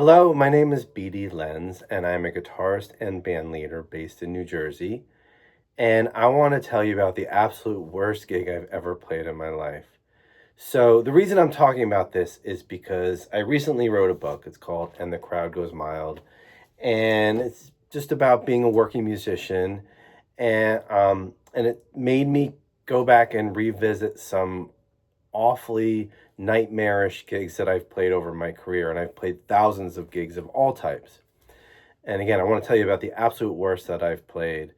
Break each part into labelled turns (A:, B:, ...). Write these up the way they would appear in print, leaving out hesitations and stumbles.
A: Hello, my name is BD Lenz, and I'm a guitarist and band leader based in New Jersey. And I want to tell you about the absolute worst gig I've ever played in my life. So, the reason I'm talking about this is because I recently wrote a book. It's called And the Crowd Goes Mild. And it's just about being a working musician. And it made me go back and revisit some awfully nightmarish gigs that I've played over my career, and I've played thousands of gigs of all types. And again, I want to tell you about the absolute worst that I've played.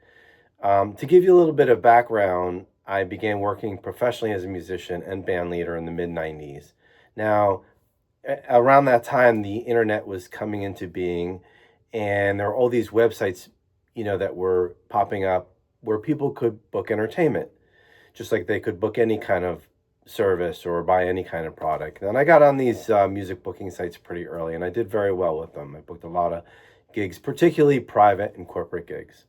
A: To give you a little bit of background, I began working professionally as a musician and band leader in the mid 90s. Now, around that time, the internet was coming into being, and there were all these websites, that were popping up where people could book entertainment, just like they could book any kind of service or buy any kind of product. And I got on these music booking sites pretty early, and I did very well with them. I booked a lot of gigs, particularly private and corporate gigs.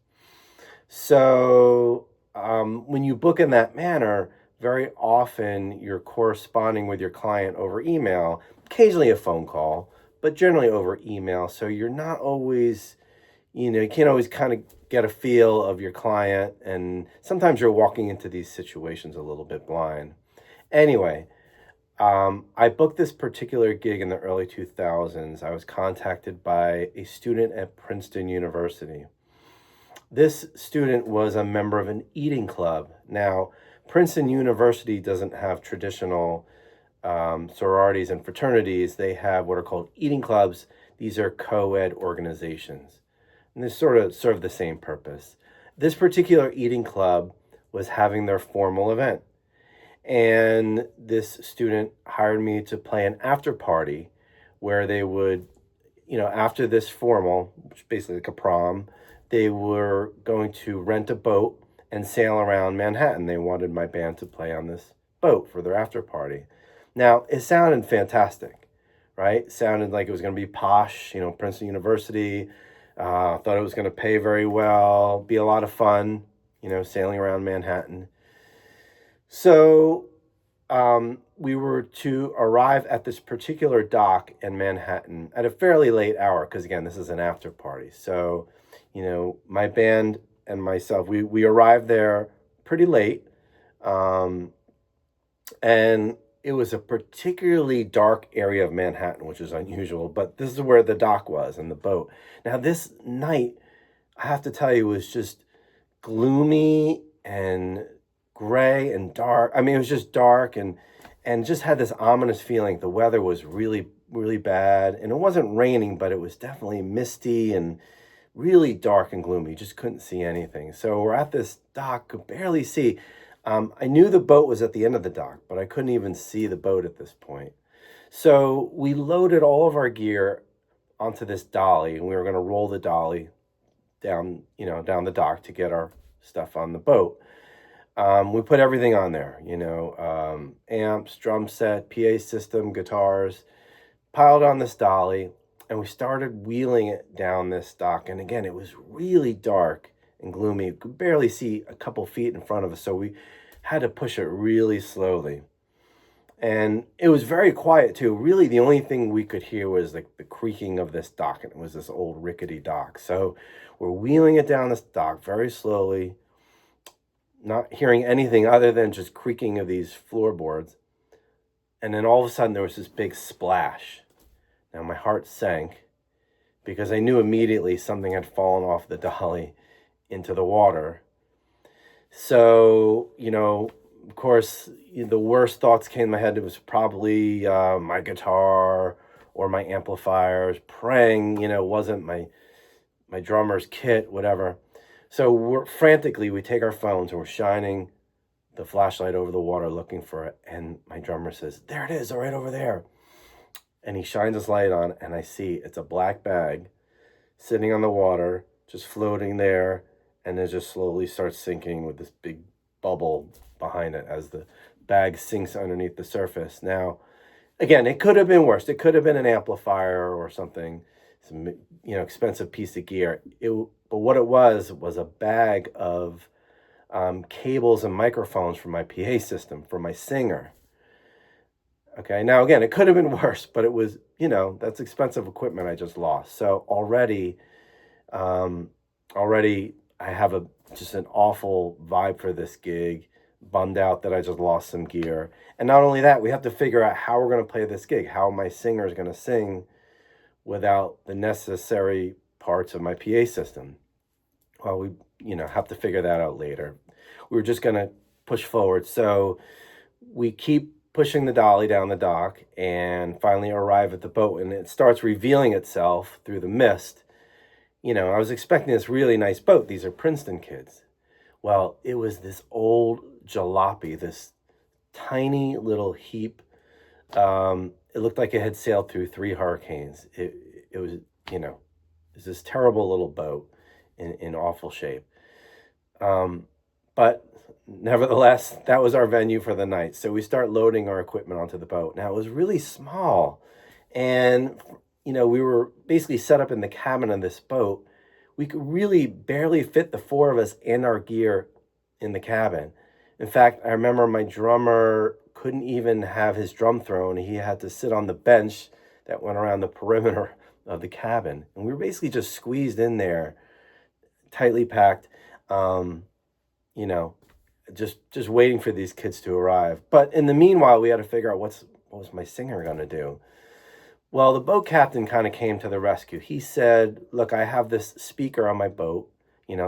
A: So when you book in that manner, very often you're corresponding with your client over email, occasionally a phone call, but generally over email. So you're not always, you can't always kind of get a feel of your client. And sometimes you're walking into these situations a little bit blind. Anyway, I booked this particular gig in the early 2000s. I was contacted by a student at Princeton University. This student was a member of an eating club. Now, Princeton University doesn't have traditional sororities and fraternities. They have what are called eating clubs. These are co-ed organizations, and they sort of serve the same purpose. This particular eating club was having their formal event, and this student hired me to play an after party where they would, after this formal, which is basically like a prom, they were going to rent a boat and sail around Manhattan. They wanted my band to play on this boat for their after party. Now, it sounded fantastic, right? It sounded like it was going to be posh, Princeton University. Thought it was going to pay very well, be a lot of fun, sailing around Manhattan. So we were to arrive at this particular dock in Manhattan at a fairly late hour, because again, this is an after party. So, my band and myself, we arrived there pretty late. Um, and it was a particularly dark area of Manhattan, which is unusual, but this is where the dock was and the boat. Now, this night, I have to tell you, was just gloomy and gray and dark. I mean, it was just dark and just had this ominous feeling. The weather was really, really bad, and it wasn't raining, but it was definitely misty and really dark and gloomy. You just couldn't see anything. So we're at this dock, could barely see. I knew the boat was at the end of the dock, but I couldn't even see the boat at this point. So we loaded all of our gear onto this dolly, and we were going to roll the dolly down, down the dock to get our stuff on the boat. We put everything on there, amps, drum set, PA system, guitars, piled on this dolly, and we started wheeling it down this dock. And again, it was really dark and gloomy. You could barely see a couple feet in front of us, so we had to push it really slowly. And it was very quiet too. Really, the only thing we could hear was like the creaking of this dock, and it was this old rickety dock. So we're wheeling it down this dock very slowly, not hearing anything other than just creaking of these floorboards. And then all of a sudden there was this big splash. Now my heart sank because I knew immediately something had fallen off the dolly into the water. So, of course, the worst thoughts came to my head. It was probably my guitar or my amplifiers, praying, wasn't my drummer's kit, whatever. So we take our phones and we're shining the flashlight over the water looking for it. And my drummer says, "There it is, right over there." And he shines his light on, and I see it's a black bag sitting on the water, just floating there, and it just slowly starts sinking with this big bubble behind it as the bag sinks underneath the surface. Now, again, it could have been worse. It could have been an amplifier or something, some expensive piece of gear. But what it was a bag of cables and microphones for my PA system for my singer. Okay, now again, it could have been worse, but it was, that's expensive equipment I just lost. So um, already I have just an awful vibe for this gig, bummed out that I just lost some gear. And not only that, we have to figure out how we're going to play this gig, how my singer is going to sing without the necessary parts of my PA system. Well, we, have to figure that out later. We were just going to push forward. So we keep pushing the dolly down the dock and finally arrive at the boat, and it starts revealing itself through the mist. I was expecting this really nice boat. These are Princeton kids. Well, it was this old jalopy, this tiny little heap. It looked like it had sailed through 3 hurricanes. It was, it was this terrible little boat in awful shape. But nevertheless, that was our venue for the night. So we start loading our equipment onto the boat. Now it was really small. And, we were basically set up in the cabin of this boat. We could really barely fit the 4 of us and our gear in the cabin. In fact, I remember my drummer couldn't even have his drum thrown. He had to sit on the bench that went around the perimeter of the cabin. And we were basically just squeezed in there, tightly packed, you know, just waiting for these kids to arrive. But in the meanwhile, we had to figure out what was my singer going to do. Well, the boat captain kind of came to the rescue. He said, look, I have this speaker on my boat.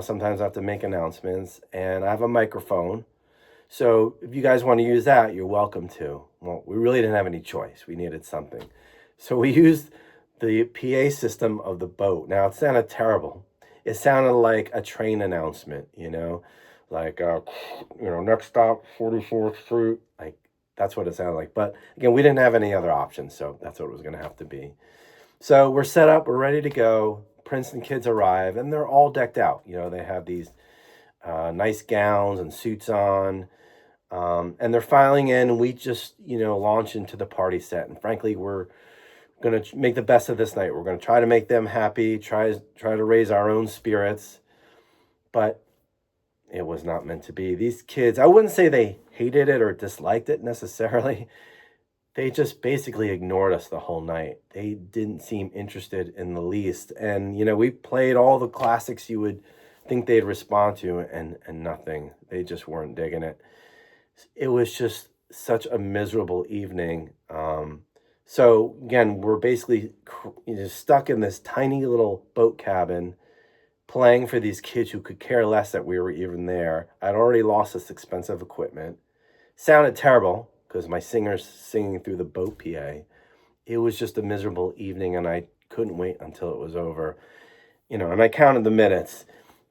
A: Sometimes I have to make announcements, and I have a microphone. So if you guys want to use that, you're welcome to. Well, we really didn't have any choice. We needed something. So we used the PA system of the boat. Now, it sounded terrible. It sounded like a train announcement, like, next stop, 44th Street. Like, that's what it sounded like. But again, we didn't have any other options, so that's what it was going to have to be. So we're set up, we're ready to go. Princeton kids arrive, and they're all decked out. They have these nice gowns and suits on, and they're filing in, and we just, launch into the party set. And frankly, we're going to make the best of this night. We're going to try to make them happy, try to raise our own spirits, but it was not meant to be. These kids, I wouldn't say they hated it or disliked it necessarily. They just basically ignored us the whole night. They didn't seem interested in the least. And, we played all the classics you would think they'd respond to, and nothing. They just weren't digging it. It was just such a miserable evening. So again, we're basically stuck in this tiny little boat cabin playing for these kids who could care less that we were even there. I'd already lost this expensive equipment. Sounded terrible because my singer's singing through the boat PA. It was just a miserable evening, and I couldn't wait until it was over. And I counted the minutes.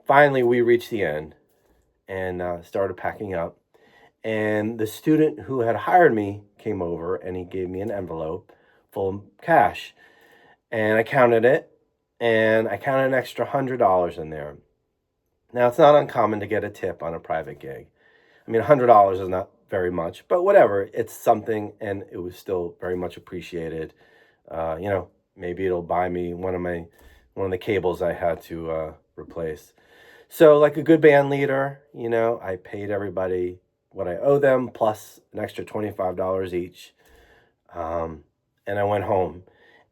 A: Finally, we reached the end and started packing up. And the student who had hired me came over, and he gave me an envelope full of cash. And I counted it, and I counted an extra $100 in there. Now, it's not uncommon to get a tip on a private gig. I mean, $100 is not very much, but whatever, it's something, and it was still very much appreciated. Maybe it'll buy me one of the cables I had to replace. So, like a good band leader, I paid everybody what I owe them, plus an extra $25 each. And I went home,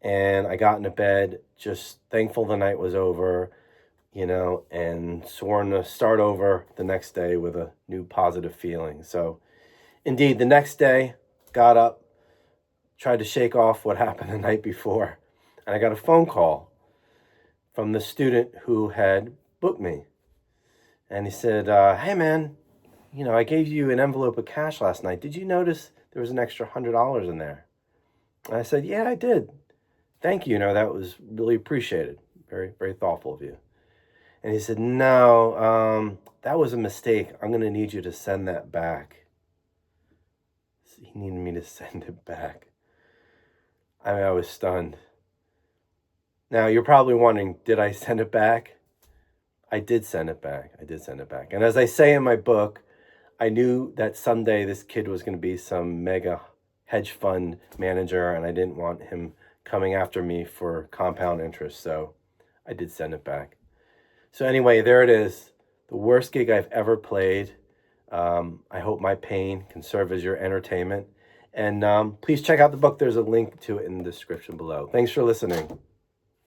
A: and I got into bed, just thankful the night was over, and sworn to start over the next day with a new positive feeling. So indeed, the next day, got up, tried to shake off what happened the night before, and I got a phone call from the student who had booked me. And he said, hey man, I gave you an envelope of cash last night. Did you notice there was an extra $100 in there? And I said, yeah, I did. Thank you. That was really appreciated. Very, very thoughtful of you. And he said, no, that was a mistake. I'm going to need you to send that back. He needed me to send it back. I was stunned. Now, you're probably wondering, did I send it back? I did send it back. And as I say in my book, I knew that someday this kid was going to be some mega hedge fund manager, and I didn't want him coming after me for compound interest. So I did send it back. So anyway, there it is. The worst gig I've ever played. I hope my pain can serve as your entertainment. And please check out the book. There's a link to it in the description below. Thanks for listening.